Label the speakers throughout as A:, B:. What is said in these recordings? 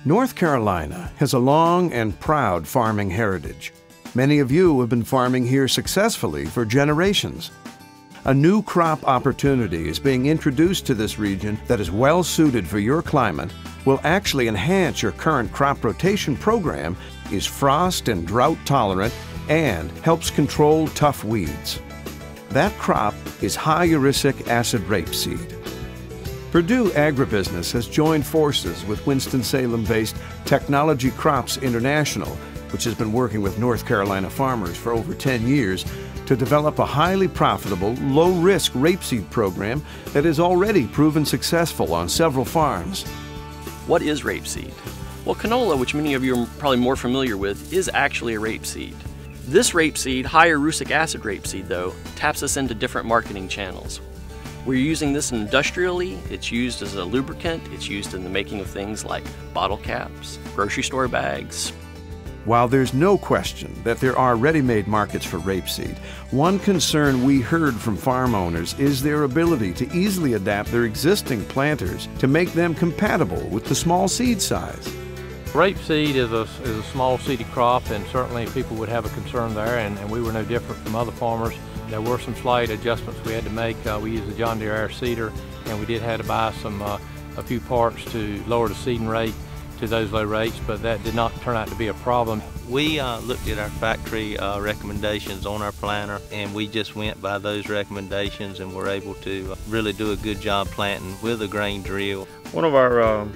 A: North Carolina has a long and proud farming heritage. Many of you have been farming here successfully for generations. A new crop opportunity is being introduced to this region that is well suited for your climate, will actually enhance your current crop rotation program, is frost and drought tolerant, and helps control tough weeds. That crop is high uric acid rapeseed. Purdue Agribusiness has joined forces with Winston-Salem-based Technology Crops International, which has been working with North Carolina farmers for over 10 years, to develop a highly profitable, low-risk rapeseed program that has already proven successful on several farms.
B: What is rapeseed? Well, canola, which many of you are probably more familiar with, is actually a rapeseed. This rapeseed, high uric acid rapeseed though, taps us into different marketing channels. We're using this industrially. It's used as a lubricant. It's used in the making of things like bottle caps, grocery store bags.
A: While there's no question that there are ready-made markets for rapeseed, one concern we heard from farm owners is their ability to easily adapt their existing planters to make them compatible with the small seed size.
C: Rapeseed is a small seeded crop, and certainly people would have a concern there, and we were no different from other farmers. There were some slight adjustments we had to make. We used a John Deere air seeder, and we did have to buy a few parts to lower the seeding rate to those low rates, but that did not turn out to be a problem.
D: We looked at our factory recommendations on our planter, and we just went by those recommendations and were able to really do a good job planting with a grain drill.
E: One of our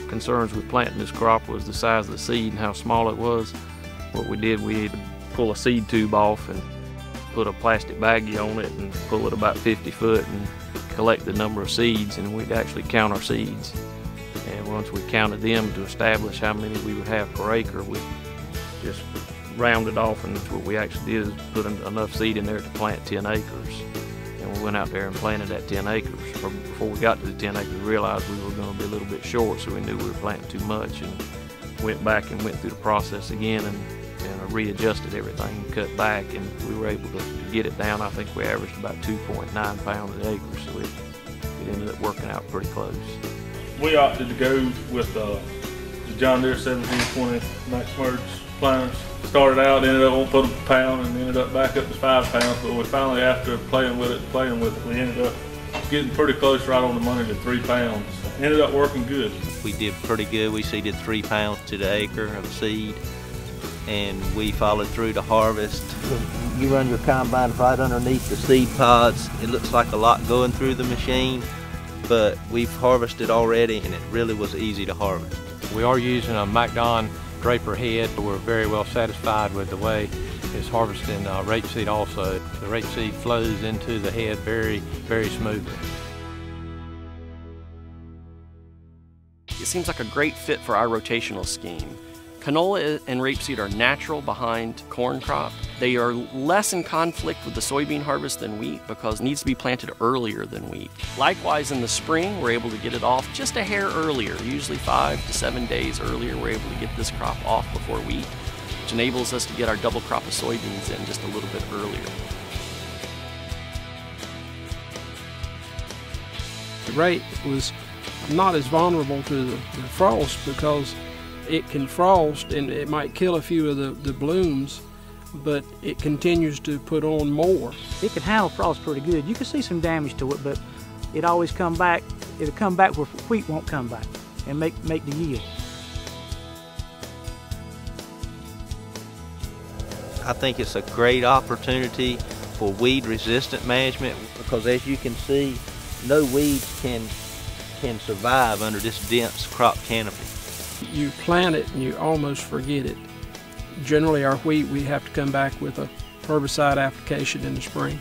E: concerns with planting this crop was the size of the seed and how small it was. What we did, we had to pull a seed tube off and put a plastic baggie on it and pull it about 50 foot and collect the number of seeds, and we'd actually count our seeds. And once we counted them to establish how many we would have per acre, we just rounded off, and what we actually did is put enough seed in there to plant 10 acres. And we went out there and planted that 10 acres. Before we got to the 10 acres, we realized we were going to be a little bit short, so we knew we were planting too much, and went back and went through the process again and readjusted everything, cut back, and we were able to get it down. I think we averaged about 2.9 pounds an acre, so it ended up working out pretty close.
F: We opted to go with the John Deere 1720 Max Merge planters. Started out, ended up won't put a pound, and ended up back up to 5 pounds. But we finally, after playing with it, we ended up getting pretty close, right on the money, to 3 pounds. Ended up working good.
D: We did pretty good. We seeded 3 pounds to the acre of seed, and we followed through to harvest. You run your combine right underneath the seed pods. It looks like a lot going through the machine, but we've harvested already, and it really was easy to harvest.
C: We are using a MacDon Draper head. We're very well satisfied with the way it's harvesting rapeseed also. The rapeseed flows into the head very, very smoothly.
B: It seems like a great fit for our rotational scheme. Canola and rapeseed are natural behind corn crop. They are less in conflict with the soybean harvest than wheat because it needs to be planted earlier than wheat. Likewise, in the spring, we're able to get it off just a hair earlier, usually 5 to 7 days earlier. We're able to get this crop off before wheat, which enables us to get our double crop of soybeans in just a little bit earlier.
G: The rape was not as vulnerable to the frost because it can frost and it might kill a few of the blooms, but it continues to put on more.
H: It can handle frost pretty good. You can see some damage to it, but it always come back. It'll come back where wheat won't come back and make the yield.
D: I think it's a great opportunity for weed resistant management because, as you can see, no weeds can survive under this dense crop canopy.
G: You plant it and you almost forget it. Generally our wheat, we have to come back with a herbicide application in the spring.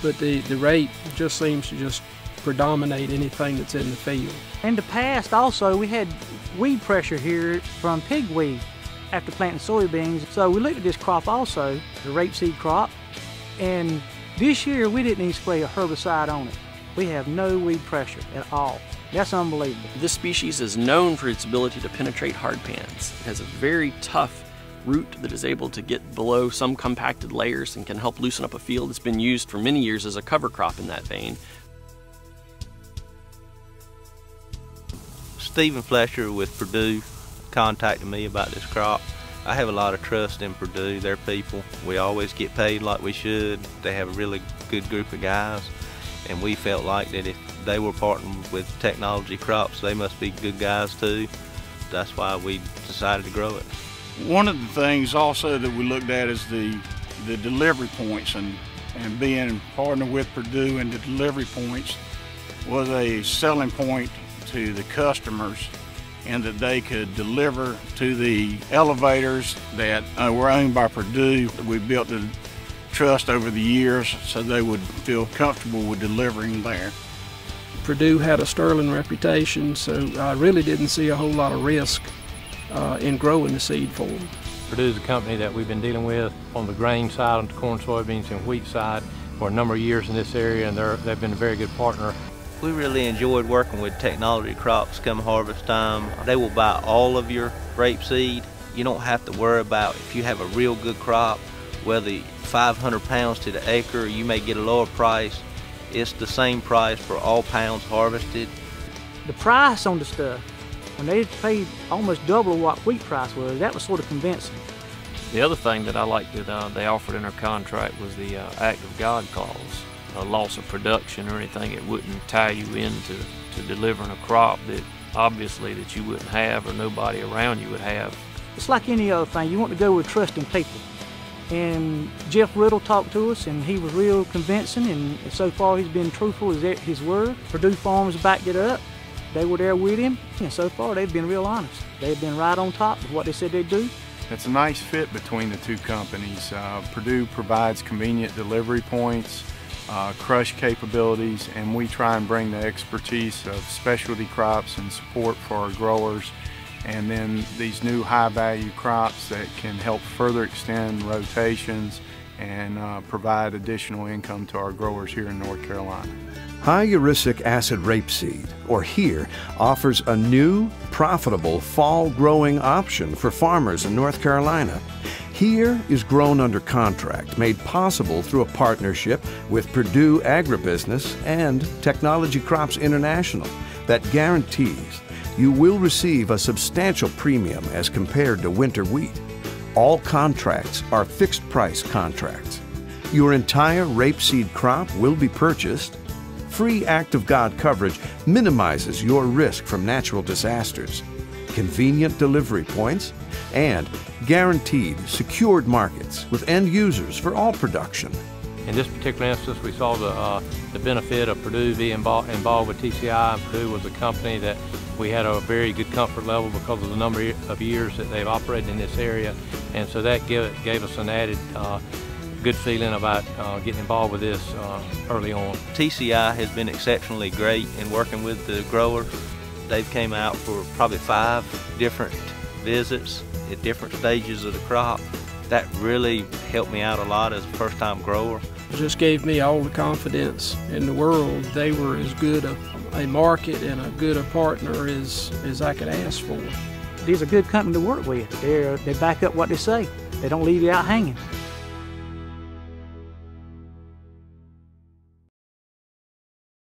G: But the rape just seems to just predominate anything that's in the field.
H: In the past also we had weed pressure here from pigweed after planting soybeans. So we looked at this crop also, the rapeseed crop, and this year we didn't even spray a herbicide on it. We have no weed pressure at all. That's unbelievable.
B: This species is known for its ability to penetrate hard pans. It has a very tough root that is able to get below some compacted layers and can help loosen up a field. It's been used for many years as a cover crop in that vein.
D: Stephen Fletcher with Purdue contacted me about this crop. I have a lot of trust in Purdue, their people. We always get paid like we should. They have a really good group of guys, and we felt like that if they were partnering with Technology Crops, they must be good guys too. That's why we decided to grow it.
I: One of the things also that we looked at is the delivery points, and being partnered with Purdue and the delivery points was a selling point to the customers, and that they could deliver to the elevators that were owned by Purdue. We built the trust over the years so they would feel comfortable with delivering there.
G: Purdue had a sterling reputation, so I really didn't see a whole lot of risk in growing the seed for them.
C: Purdue's a company that we've been dealing with on the grain side, on the corn, soybeans, and wheat side for a number of years in this area, and they've been a very good partner.
D: We really enjoyed working with Technology Crops come harvest time. They will buy all of your rapeseed. You don't have to worry about if you have a real good crop, whether 500 pounds to the acre, you may get a lower price. It's the same price for all pounds harvested.
H: The price on the stuff, when they paid almost double what wheat price was, that was sort of convincing.
E: The other thing that I liked that they offered in their contract was the act of God clause. A loss of production or anything, it wouldn't tie you into delivering a crop that obviously that you wouldn't have or nobody around you would have.
H: It's like any other thing, you want to go with trusting people. And Jeff Riddle talked to us, and he was real convincing, and so far he's been truthful as his word. Purdue Farmers backed it up. They were there with him, and so far they've been real honest. They've been right on top of what they said they'd do.
J: It's a nice fit between the two companies. Purdue provides convenient delivery points, crush capabilities, and we try and bring the expertise of specialty crops and support for our growers, and then these new high-value crops that can help further extend rotations and provide additional income to our growers here in North Carolina.
A: High Uricic Acid Rapeseed, or HERE, offers a new, profitable fall growing option for farmers in North Carolina. HERE is grown under contract, made possible through a partnership with Purdue Agribusiness and Technology Crops International that guarantees you will receive a substantial premium as compared to winter wheat. All contracts are fixed price contracts. Your entire rapeseed crop will be purchased. Free Act of God coverage minimizes your risk from natural disasters, convenient delivery points, and guaranteed secured markets with end users for all production.
C: In this particular instance, we saw the benefit of Purdue being involved with TCI. Purdue was a company that we had a very good comfort level because of the number of years that they've operated in this area, and so that gave us an added good feeling about getting involved with this early on.
D: TCI has been exceptionally great in working with the growers. They've came out for probably 5 different visits at different stages of the crop. That really helped me out a lot as a first-time grower.
G: It just gave me all the confidence in the world. They were as good a market and a good a partner as I could ask for.
H: These are a good company to work with. They back up what they say. They don't leave you out hanging.